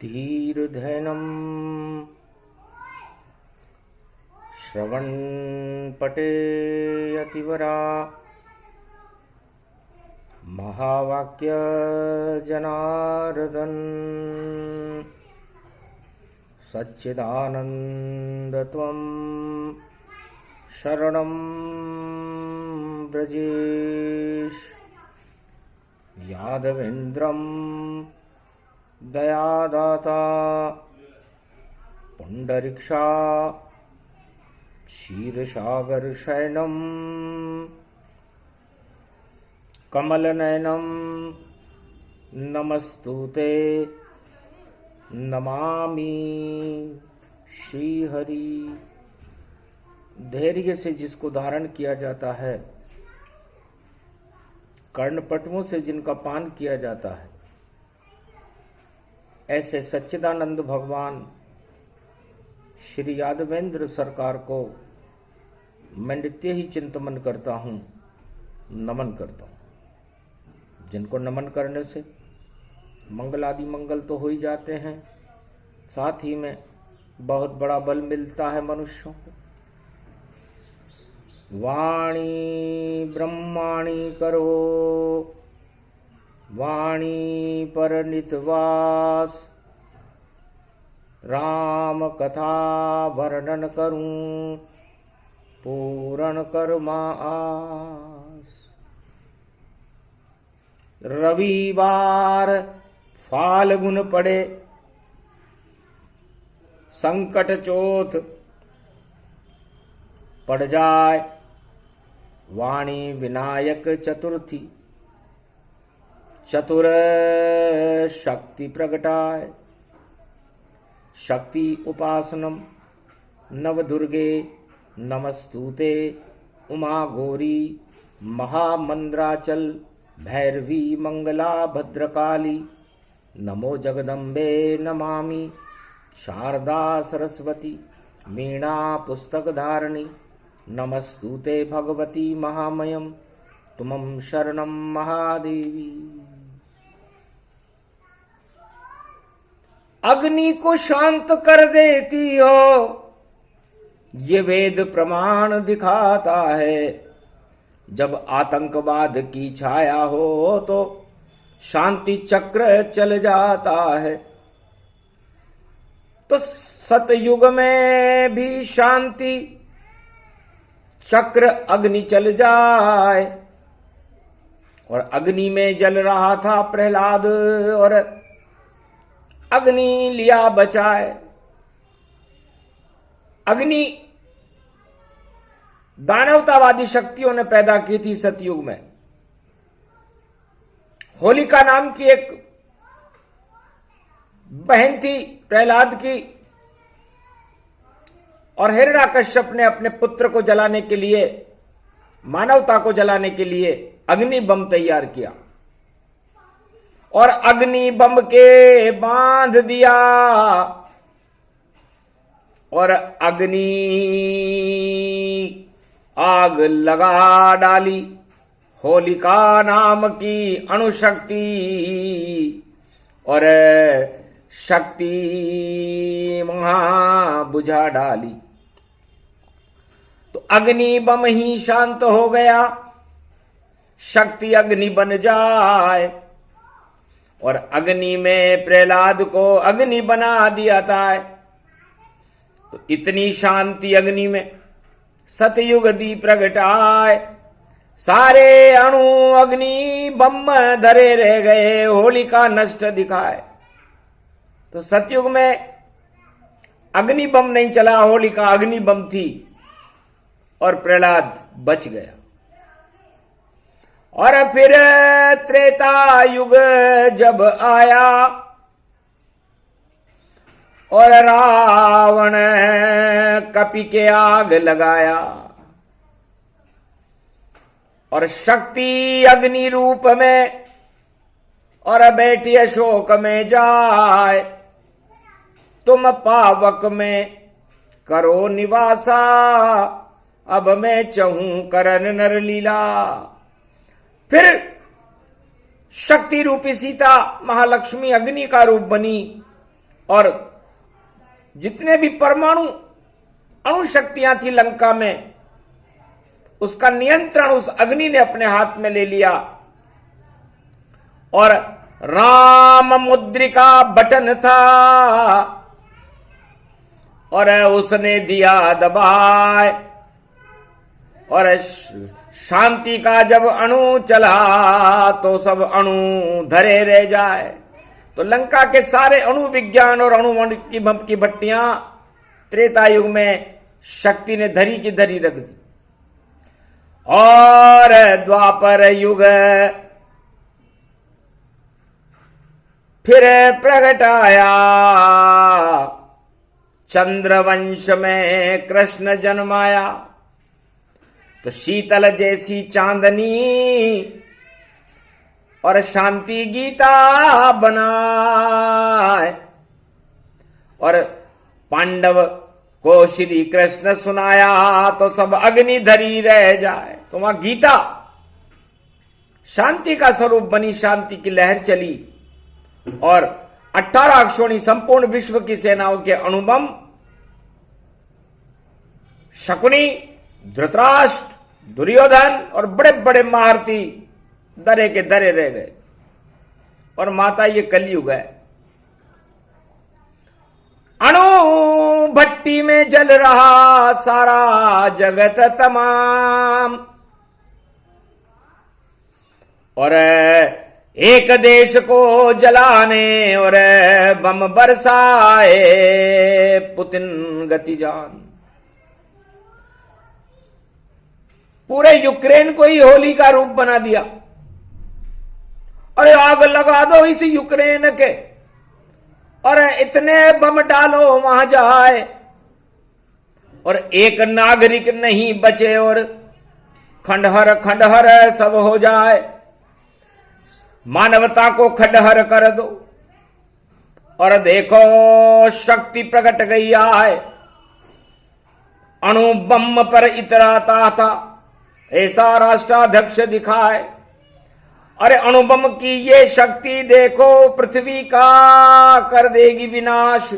धीर्धैनम् श्रवणपटे अतिवरा महावाक्य जनार्दन सच्चिदानंद त्वं शरणं ब्रजेश यादवेन्द्रं दयादाता पुंडरीक्षा क्षीरसागर शयनम कमलनयनम नमस्तुते नमामि श्रीहरि। धैर्य से जिसको धारण किया जाता है, कर्णपटुओं से जिनका पान किया जाता है, ऐसे सच्चिदानंद भगवान श्री यादवेंद्र सरकार को मैं नित्य ही चिंतन करता हूँ, नमन करता हूँ। जिनको नमन करने से मंगल आदि मंगल तो हो ही जाते हैं, साथ ही में बहुत बड़ा बल मिलता है मनुष्यों को। वाणी ब्रह्माणी करो, वाणी पर नितवास, राम कथा वर्णन करूं पूर्ण कर्मा आस। रविवार फाल्गुन पड़े, संकट चौथ पड़ जाए, वाणी विनायक चतुर्थी, चतुर शक्ति प्रगटाय। शक्ति उपासनम नवदुर्गे नमस्तुते, उमा गौरी महामंद्राचल भैरवी मंगला भद्रकाली। नमो जगदम्बे नमामि शारदा सरस्वती वीणा पुस्तक धारिणी। नमस्तुते भगवती महामयम तुमं शरणं महादेवी। अग्नि को शांत कर देती हो, ये वेद प्रमाण दिखाता है। जब आतंकवाद की छाया हो तो शांति चक्र चल जाता है। तो सतयुग में भी शांति चक्र अग्नि चल जाए। और अग्नि में जल रहा था प्रहलाद, और अग्नि लिया बचाए। अग्नि दानवतावादी शक्तियों ने पैदा की थी सतयुग में। होलिका नाम की एक बहन थी प्रहलाद की, और हिरण्यकश्यप ने अपने पुत्र को जलाने के लिए, मानवता को जलाने के लिए अग्नि बम तैयार किया और अग्नि बम के बांध दिया। और अग्नि आग लगा डाली। होलिका नाम की अणुशक्ति और शक्ति वहां बुझा डाली। तो अग्नि बम ही शांत हो गया। शक्ति अग्नि बन जाए, और अग्नि में प्रहलाद को अग्नि बना दिया था। तो इतनी शांति अग्नि में सतयुग दी प्रगटाए। सारे अणु अग्नि बम धरे रह गए, होलिका नष्ट दिखाए। तो सतयुग में अग्नि बम नहीं चला, होलिका अग्नि बम थी और प्रहलाद बच गया। और फिर त्रेता युग जब आया और रावण कपि के आग लगाया, और शक्ति अग्नि रूप में और बैठी अशोक में जाए। तुम पावक में करो निवासा, अब मैं चहूं करन नर लीला। फिर शक्ति रूपी सीता महालक्ष्मी अग्नि का रूप बनी और जितने भी परमाणु अणु शक्तियां थी लंका में, उसका नियंत्रण उस अग्नि ने अपने हाथ में ले लिया और राम मुद्रिका बटन था और उसने दिया दबाए और शांति का जब अणु चला तो सब अणु धरे रह जाए। तो लंका के सारे अणु विज्ञान और अणु की भट्टियां त्रेता युग में शक्ति ने धरी की धरी रख दी। और द्वापर युग फिर प्रगट आया, चंद्रवंश में कृष्ण जन्माया। तो शीतल जैसी चांदनी और शांति गीता बनाए और पांडव को श्री कृष्ण सुनाया तो सब अग्नि धरी रह जाए। तो वहां गीता शांति का स्वरूप बनी, शांति की लहर चली और 18 अक्षोणी संपूर्ण विश्व की सेनाओं के अणुबम शकुनी, धृतराष्ट्र, दुर्योधन और बड़े बड़े महारथी दरे के दरे रह गए। और माता ये कलयुग है, अणु भट्टी में जल रहा सारा जगत तमाम और एक देश को जलाने और बम बरसाए पुतिन गति जान। पूरे यूक्रेन को ही होली का रूप बना दिया। अरे आग लगा दो इस यूक्रेन के और इतने बम डालो वहां जाए और एक नागरिक नहीं बचे और खंडहर खंडहर सब हो जाए। मानवता को खंडहर कर दो और देखो शक्ति प्रकट गई है। अणु बम पर इतराता था ऐसा राष्ट्राध्यक्ष दिखाए। अरे अणुबम की ये शक्ति देखो पृथ्वी का कर देगी विनाश।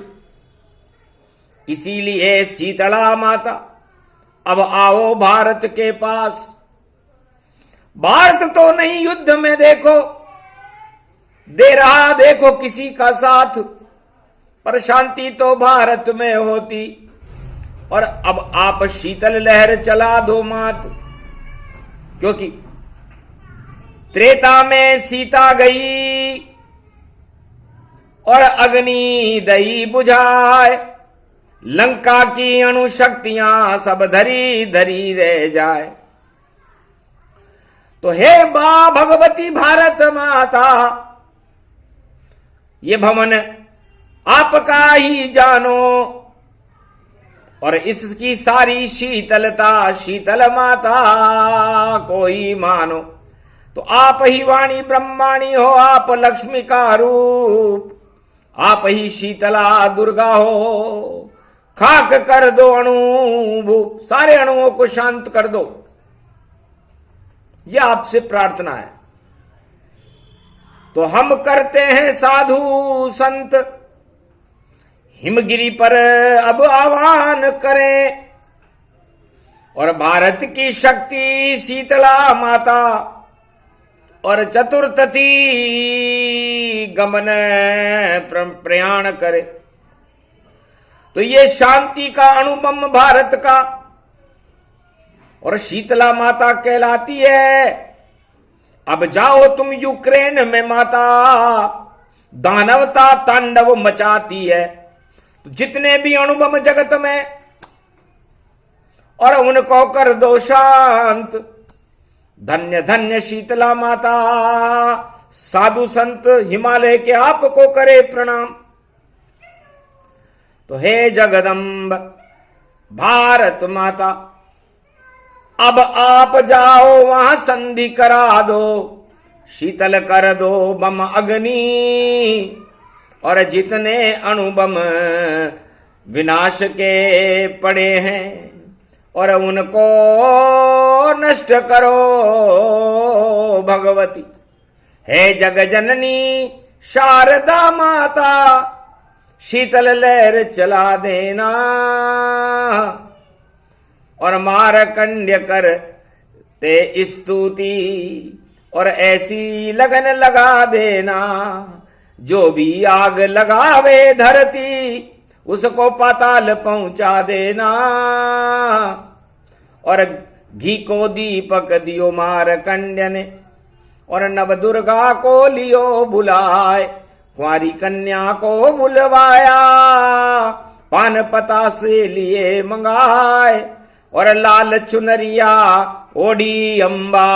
इसीलिए शीतला माता अब आओ भारत के पास। भारत तो नहीं युद्ध में देखो दे रहा, देखो किसी का साथ, पर शांति तो भारत में होती। और अब आप शीतल लहर चला दो मात, क्योंकि त्रेता में सीता गई और अग्नि दई बुझाए। लंका की अणुशक्तियां सब धरी धरी रह जाए। तो हे बा भगवती भारत माता, ये भवन आपका ही जानो और इसकी सारी शीतलता शीतल माता को ही मानो। तो आप ही वाणी ब्रह्माणी हो, आप लक्ष्मी का रूप, आप ही शीतला दुर्गा हो। खाक कर दो अणु, सारे अणुओं को शांत कर दो। यह आपसे प्रार्थना है। तो हम करते हैं साधु संत, हिमगिरी पर अब आह्वान करें और भारत की शक्ति शीतला माता और चतुर्थी गमन प्रयाण करे। तो ये शांति का अणुबम भारत का और शीतला माता कहलाती है। अब जाओ तुम यूक्रेन में माता, दानवता तांडव मचाती है। तो जितने भी अणुबम जगत में और उनको कर दो शांत। धन्य धन्य शीतला माता, साधु संत हिमालय के आपको करे प्रणाम। तो हे जगदम्ब भारत माता, अब आप जाओ वहां संधि करा दो, शीतल कर दो बम अग्नि और जितने अणुबम विनाश के पड़े हैं और उनको नष्ट करो भगवती। हे जग जननी शारदा माता, शीतल लहर चला देना, और मारकंड्य कर ते स्तुति, और ऐसी लगन लगा देना, जो भी आग लगावे धरती उसको पाताल पहुंचा देना। और घी को दीपक दियो मारकंड्य ने, और नव दुर्गा को लियो बुलाए, कुंवारी कन्या को बुलवाया, पान पता से लिए मंगाए, और लाल चुनरिया ओढ़ी अम्बा,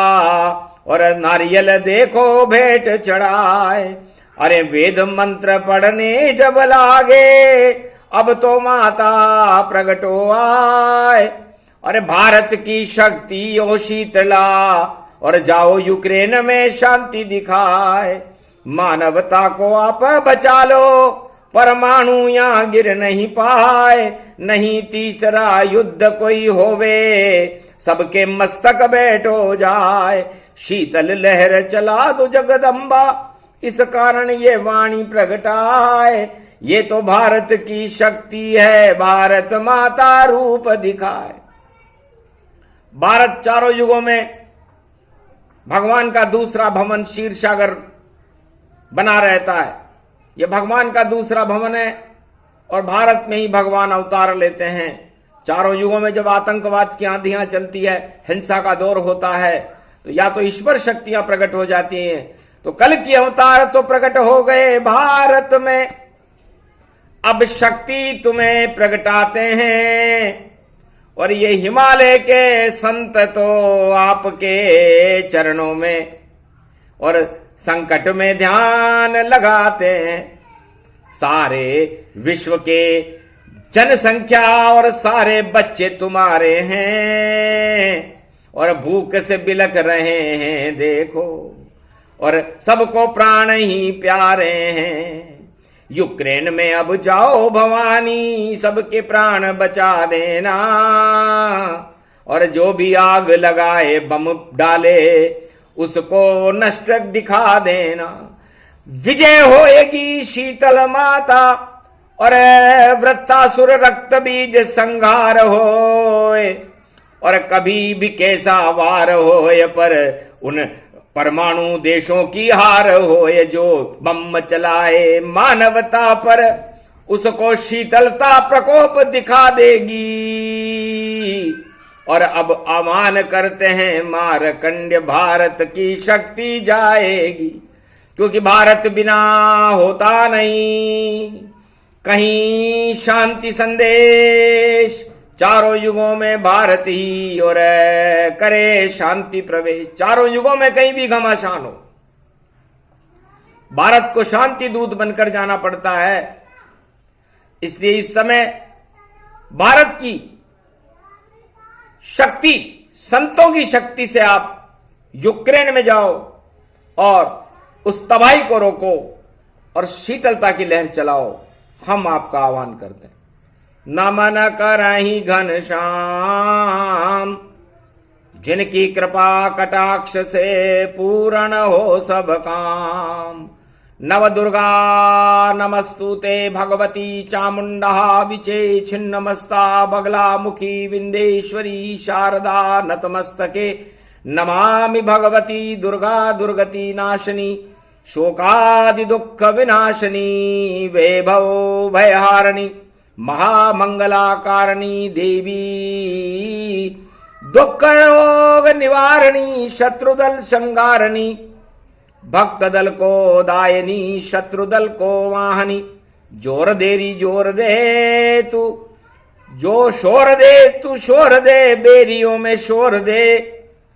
और नारियल देखो भेंट चढ़ाए। अरे वेद मंत्र पढ़ने जब लागे, अब तो माता प्रगट हो आए। अरे भारत की शक्ति ओ शीतला, और जाओ यूक्रेन में शांति दिखाए। मानवता को आप बचा लो, परमाणु यहाँ गिर नहीं पाए। नहीं तीसरा युद्ध कोई होवे, सबके मस्तक बैठो जाए। शीतल लहर चला दो जगदम्बा, इस कारण ये वाणी प्रगटाए। ये तो भारत की शक्ति है, भारत माता रूप दिखाए। भारत चारों युगों में भगवान का दूसरा भवन क्षीरसागर बना रहता है। यह भगवान का दूसरा भवन है, और भारत में ही भगवान अवतार लेते हैं। चारों युगों में जब आतंकवाद की आंधियां चलती है, हिंसा का दौर होता है, तो या तो ईश्वर शक्तियां प्रकट हो जाती हैं। तो कल की अवतार तो प्रकट हो गए भारत में, अब शक्ति तुम्हें प्रगटाते हैं। और ये हिमालय के संत तो आपके चरणों में, और संकट में ध्यान लगाते हैं। सारे विश्व के जनसंख्या और सारे बच्चे तुम्हारे हैं, और भूख से बिलख रहे हैं देखो, और सबको प्राण ही प्यारे हैं। यूक्रेन में अब जाओ भवानी, सबके प्राण बचा देना। और जो भी आग लगाए बम डाले, उसको नष्ट दिखा देना। विजय होएगी शीतल माता, और वृत्तासुर रक्त बीज संहार होए। और कभी भी कैसा वार होए, पर उन परमाणु देशों की हार होए। जो बम चलाए मानवता पर, उसको शीतलता प्रकोप दिखा देगी। और अब आह्वान करते हैं मारकंड्य, भारत की शक्ति जाएगी। क्योंकि भारत बिना होता नहीं कहीं शांति संदेश। चारों युगों में भारत ही और करे शांति प्रवेश। चारों युगों में कहीं भी घमासान हो, भारत को शांति दूत बनकर जाना पड़ता है। इसलिए इस समय भारत की शक्ति, संतों की शक्ति से आप यूक्रेन में जाओ और उस तबाही को रोको और शीतलता की लहर चलाओ। हम आपका आह्वान करते हैं। नमन करहि घनश्याम, जिनकी कृपा कटाक्ष से पूर्ण हो सब काम। नव दुर्गा नमस्तुते भगवती चामुंडा विचे छिन्नमस्ता बगला मुखी विंदेश्वरी शारदा नतमस्तके। नमामि भगवती दुर्गा दुर्गति नाशिनी शोकादि दुख विनाशिनी वैभव भयहारिणी महामंगलाकारिणी देवी दुख रोग निवारणी शत्रुदल संगारणी भक्त दल को दायनी शत्रुदल को वाहनी। जोर देरी जोर दे तू जो शोर दे तू शोर दे बेरियों में शोर दे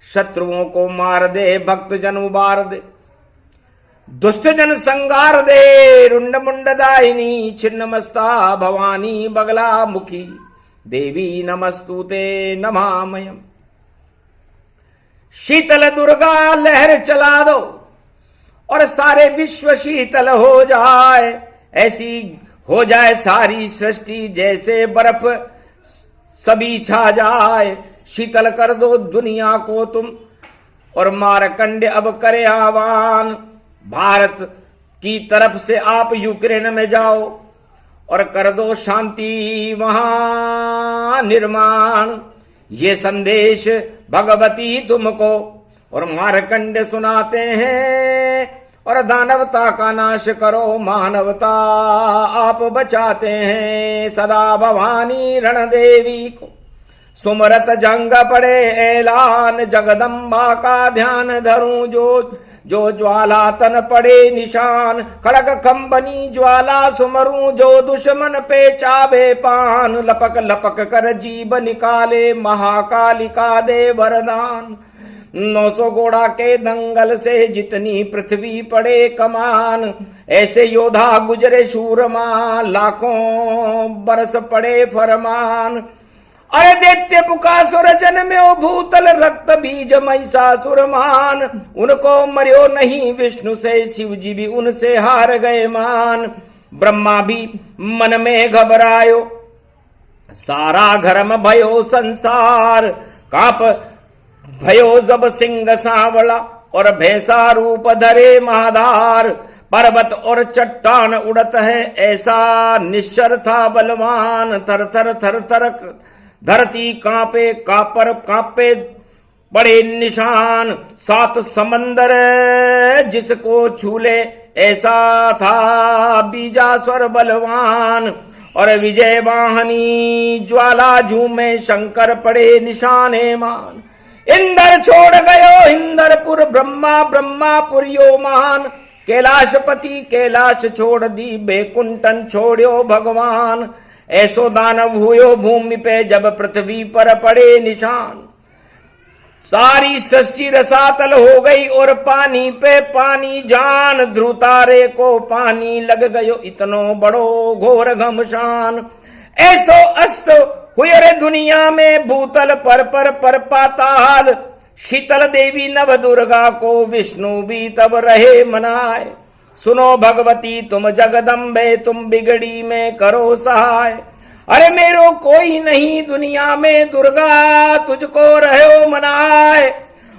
शत्रुओं को मार दे भक्त जन उबार दे दुष्ट जन संगार दे। रुंड मुंड दायिनी छिन्नमस्ता भवानी बगला मुखी देवी नमस्तुते नमामयम। शीतल दुर्गा लहर चला दो और सारे विश्व शीतल हो जाए। ऐसी हो जाए सारी सृष्टि जैसे बर्फ सभी छा जाए। शीतल कर दो दुनिया को तुम। और मारकंड अब करे आह्वान, भारत की तरफ से आप यूक्रेन में जाओ और कर दो शांति वहां निर्माण। ये संदेश भगवती तुमको और मार्कंड सुनाते हैं, और दानवता का नाश करो मानवता आप बचाते हैं। सदा भवानी रण देवी को सुमरत जंग पड़े ऐलान, जगदम्बा का ध्यान धरूं जो ज्वाला तन पड़े निशान। खड़ग कंबनी ज्वाला सुमरूं जो दुश्मन पे चाबे पान। लपक लपक कर जीव निकाले महाकालिका दे वरदान। 900 घोड़ा के दंगल से जितनी पृथ्वी पड़े कमान, ऐसे योद्धा गुजरे शूरमा लाखों बरस पड़े फरमान। अरे दैत्य पुकासुर जन्मे भूतल रक्त बीज महिषासुरमान। उनको मर्यो नहीं विष्णु से, शिव जी भी उनसे हार गए मान। ब्रह्मा भी मन में घबरायो, सारा घरम भयो संसार। काप भयो जब सिंह सांवला और भैंसा रूप धरे महाधार। पर्वत और चट्टान उड़त है ऐसा निश्चर था बलवान। थर थर थर थर धरती कांपे, कापर कांपे बड़े निशान। 7 समंदर जिसको छूले ऐसा था बीजास्वर बलवान। और विजय वाहनी ज्वाला झूमे शंकर पड़े निशाने मान। इंद्र छोड़ गयो इंद्रपुर, ब्रह्मा ब्रह्मापुर यो मान। कैलाशपति कैलाश छोड़ दी, बैकुंठन छोड़ो भगवान। ऐसो दानव हुयो भूमि पे जब पृथ्वी पर पड़े निशान। सारी सृष्टि रसातल हो गई और पानी पे पानी जान। ध्रुव तारे को पानी लग गयो इतनो बड़ो घोर घमशान। ऐसो अस्त हुए रे दुनिया में भूतल पर पाताल। शीतल देवी नव दुर्गा को विष्णु भी तब रहे मनाए। सुनो भगवती तुम जगदम्बे, तुम बिगड़ी में करो सहाय। अरे मेरो कोई नहीं दुनिया में, दुर्गा तुझको रहो मनाए।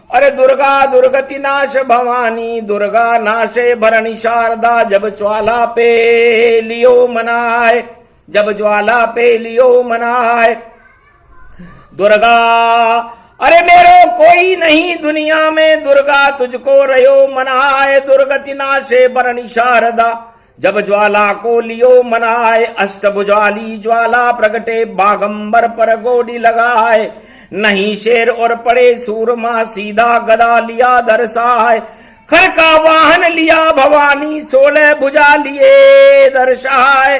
अरे दुर्गा दुर्गति नाश भवानी, दुर्गा नाशे भरणी शारदा। जब ज्वाला पे लियो मनाए, जब ज्वाला पे लियो मनाए दुर्गा। अरे मेरो कोई नहीं दुनिया में, दुर्गा तुझको रहो मनाए। दुर्गति नाशे भरणी शारदा, जब ज्वाला को लियो मनाए। अष्टभुजाली ज्वाला प्रगटे, बागंबर पर गोडी लगाए। नहीं शेर और पड़े सूरमा, सीधा गदा लिया दर्शाए। खर का वाहन लिया भवानी, 16 भुजा लिए दर्शाए।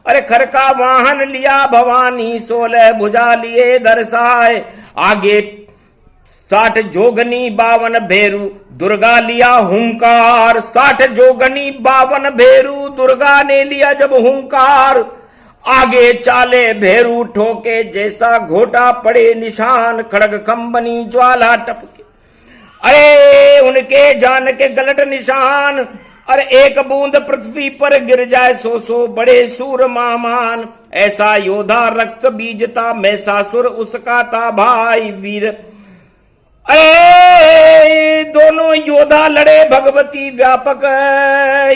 अरे खर का वाहन लिया भवानी, 16 भुजा लिए दर्शाए। आगे 60 जोगनी 52 भेरू, दुर्गा लिया हुंकार। 60 जोगनी 52 भेरू, दुर्गा ने लिया जब हुंकार। आगे चाले भेरू ठोके, जैसा घोटा पड़े निशान। खड़ग कंबनी ज्वाला टपके, अरे उनके जान के गलट निशान। और एक बूंद पृथ्वी पर गिर जाए, 100 बड़े सूरमा मान। ऐसा योद्धा रक्त बीजता, महिषासुर उसका था भाई वीर। अरे दोनों योद्धा लड़े भगवती व्यापक,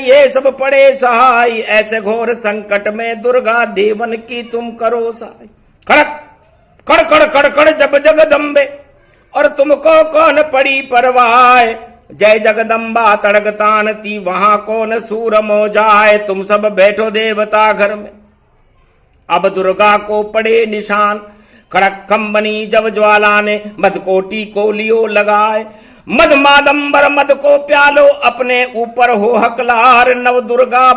ये सब पड़े सहाय। ऐसे घोर संकट में दुर्गा देवन की तुम करो सहाय। खड़क कड़ कड़ कड़ कड़ जब जगदम्बे, और तुमको कौन पड़ी परवाह। जय जगदम्बा तड़ग तानती, वहां कौन सूर मो जाए। तुम सब बैठो देवता घर में, अब दुर्गा को पड़े निशान। कड़क कंबनी जब ज्वाला ने, मदकोटी को लियो लगाए। मद मादंबर मद को प्यालो, अपने ऊपर हो हकलार। नव दुर्गा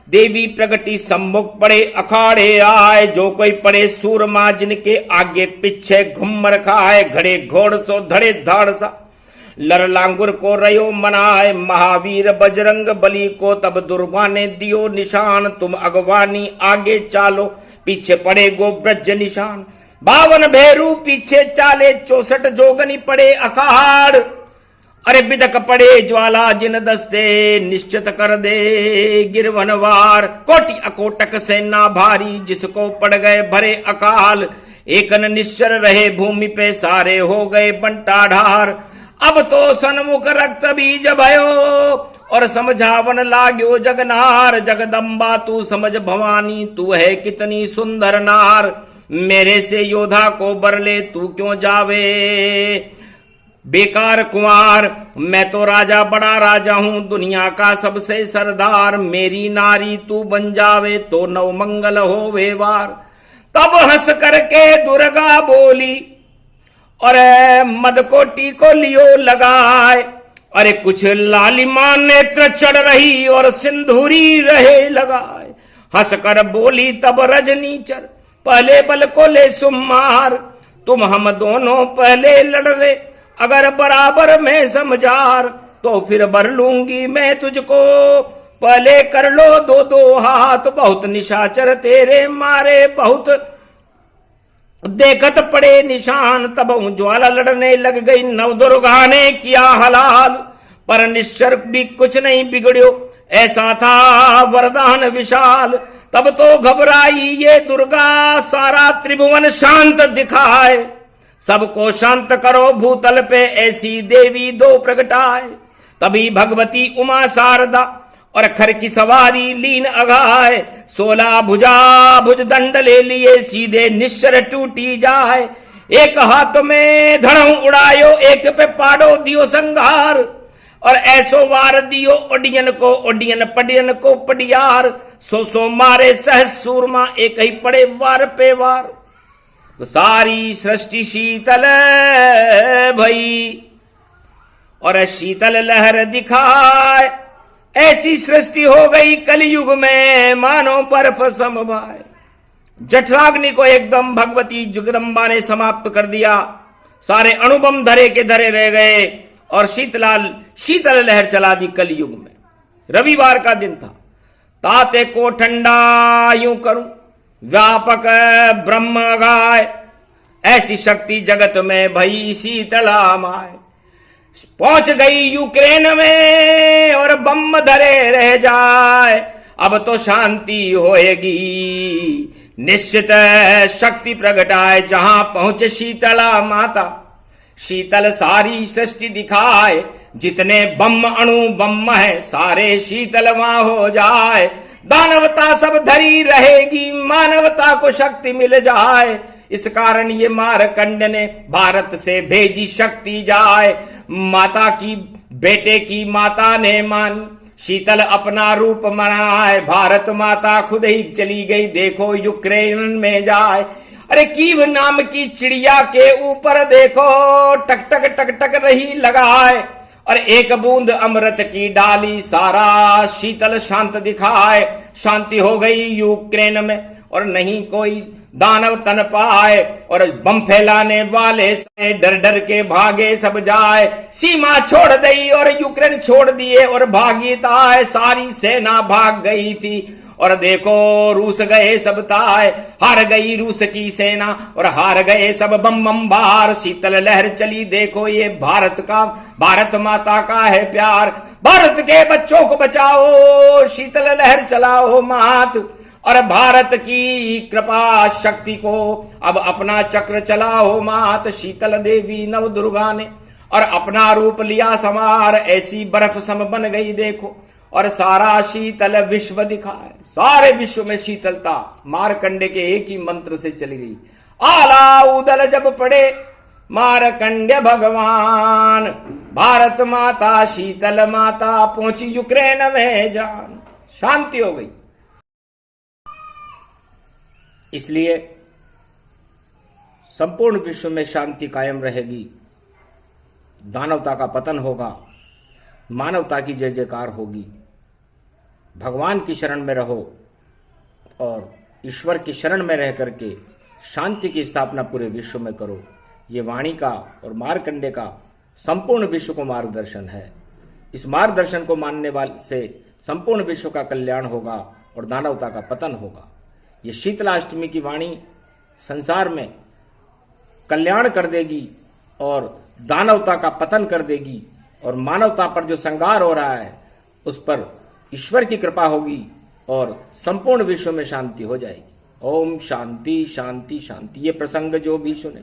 देवी प्रगति सम्मुख पड़े अखाड़े आए। जो कोई पड़े सूरमा, जिनके आगे पीछे घुमर खाए। घड़े घोड़ सो धड़े धाड़ सा, लर लांगुर को रयो मनाए। महावीर बजरंग बली को तब दुर्गा ने दियो निशान। तुम अगवानी आगे चालो, पीछे पड़े गो ब्रज निशान। 52 भेरू पीछे चाले, 64 जोगनी पड़े अखाड़। अरे बिदक पड़े ज्वाला जिन दस्ते, निश्चित कर दे गिरवनवार। कोटि अकोटक सेना भारी, जिसको पड़ गए भरे अकाल। एकन निश्चर रहे भूमि पे, सारे हो गए बंटा ढार। अब तो सन्मुख रक्त बीज भयो और समझावन लाग्यो जगनार। जगदम्बा तू समझ भवानी, तू है कितनी सुंदर नार। मेरे से योद्धा को बरले तू क्यों जावे बेकार कुंवार। मैं तो राजा बड़ा राजा हूं, दुनिया का सबसे सरदार। मेरी नारी तू बन जावे तो नव मंगल होवे वार। तब हंस करके दुर्गा बोली और मदकोटी को लियो लगाए। अरे कुछ लालिमा नेत्र चढ़ रही और सिंदूरी रहे लगाए। हंस कर बोली तब रजनीचर, पहले बल को ले सुमार। तुम हम दोनों पहले लड़ रहे, अगर बराबर में समझार तो फिर बर लूंगी मैं तुझको। पहले कर लो दो दो हाथ, बहुत निशाचर तेरे मारे बहुत देखत पड़े निशान। तब ज्वाला लड़ने लग गई नवदुर्गा ने किया हलाल। पर निश्चर भी कुछ नहीं बिगड़ो, ऐसा था वरदान विशाल। तब तो घबराई ये दुर्गा, सारा त्रिभुवन शांत दिखाए। सबको शांत करो भूतल पे, ऐसी देवी दो प्रगटाए। तभी भगवती उमा शारदा और खर की सवारी लीन अघाए। 16 भुजा भुज दंड ले लिए, सीधे निश्चर टूटी जाए। एक हाथ में धड़ों उड़ायो, एक पे पाड़ो दियो संघार। और ऐसो वार दियो ओडियन को, ओडियन पडियन को पडियार। सो मारे सहज सूरमा, एक ही पड़े वार पे वार। तो सारी सृष्टि शीतल भई और शीतल लहर दिखाए। ऐसी सृष्टि हो गई कलयुग में, मानो बर्फ समभाए। जठराग्नि को एकदम भगवती जगदम्बा ने समाप्त कर दिया। सारे अणुबम धरे के धरे रह गए और शीतल लहर चला दी कलयुग में। रविवार का दिन था। ताते को ठंडा यूं करूं, व्यापक ब्रह्म गाय। ऐसी शक्ति जगत में भई शीतला माय। पहुंच गई यूक्रेन में और बम धरे रह जाए। अब तो शांति होएगी, निश्चित शक्ति प्रगटाए। जहां पहुंचे शीतला माता, शीतल सारी सृष्टि दिखाए। जितने बम अणु बम है, सारे शीतल वहां हो जाए। दानवता सब धरी रहेगी, मानवता को शक्ति मिल जाए। इस कारण ये मारकंड ने भारत से भेजी शक्ति जाए। माता की बेटे की माता ने मानी, शीतल अपना रूप मनाए। भारत माता खुद ही चली गई, देखो यूक्रेन में जाए। अरे कीव नाम की चिड़िया के ऊपर देखो, टक टक टक टक रही लगाए। और एक बूंद अमृत की डाली, सारा शीतल शांत दिखाए। शांति हो गई यूक्रेन में और नहीं कोई दानव तन पाए। और बम फैलाने वाले से डर डर के भागे सब जाए। सीमा छोड़ दी और यूक्रेन छोड़ दिए और भागी ताए। सारी सेना भाग गई थी और देखो रूस गए सब ताए। हार गई रूस की सेना और हार गए सब बम बम्बार। शीतल लहर चली, देखो ये भारत माता का है प्यार। भारत के बच्चों को बचाओ, शीतल लहर चलाओ मात। और भारत की कृपा शक्ति को अब अपना चक्र चलाओ मात। शीतल देवी नव दुर्गा ने और अपना रूप लिया समार। ऐसी बर्फ सम बन गई देखो और सारा शीतल विश्व दिखाए। सारे विश्व में शीतलता मारकंडे के एक ही मंत्र से चली गई। आला उदल जब पड़े मारकंडे भगवान। भारत माता शीतल माता पहुंची यूक्रेन में जान। शांति हो गई। इसलिए संपूर्ण विश्व में शांति कायम रहेगी। दानवता का पतन होगा, मानवता की जय जयकार होगी। भगवान की शरण में रहो और ईश्वर की शरण में रह करके शांति की स्थापना पूरे विश्व में करो। ये वाणी का और मार्कंडे का संपूर्ण विश्व को मार्गदर्शन है। इस मार्गदर्शन को मानने वाले से संपूर्ण विश्व का कल्याण होगा और दानवता का पतन होगा। ये शीतलाष्टमी की वाणी संसार में कल्याण कर देगी और दानवता का पतन कर देगी। और मानवता पर जो संहार हो रहा है उस पर ईश्वर की कृपा होगी और संपूर्ण विश्व में शांति हो जाएगी। ओम शांति शांति शांति। ये प्रसंग जो भी सुने,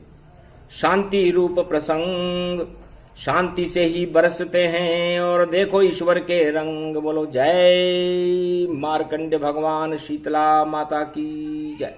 शांति रूप प्रसंग, शांति से ही बरसते हैं। और देखो ईश्वर के रंग। बोलो जय मार्कंड भगवान शीतला माता की जय।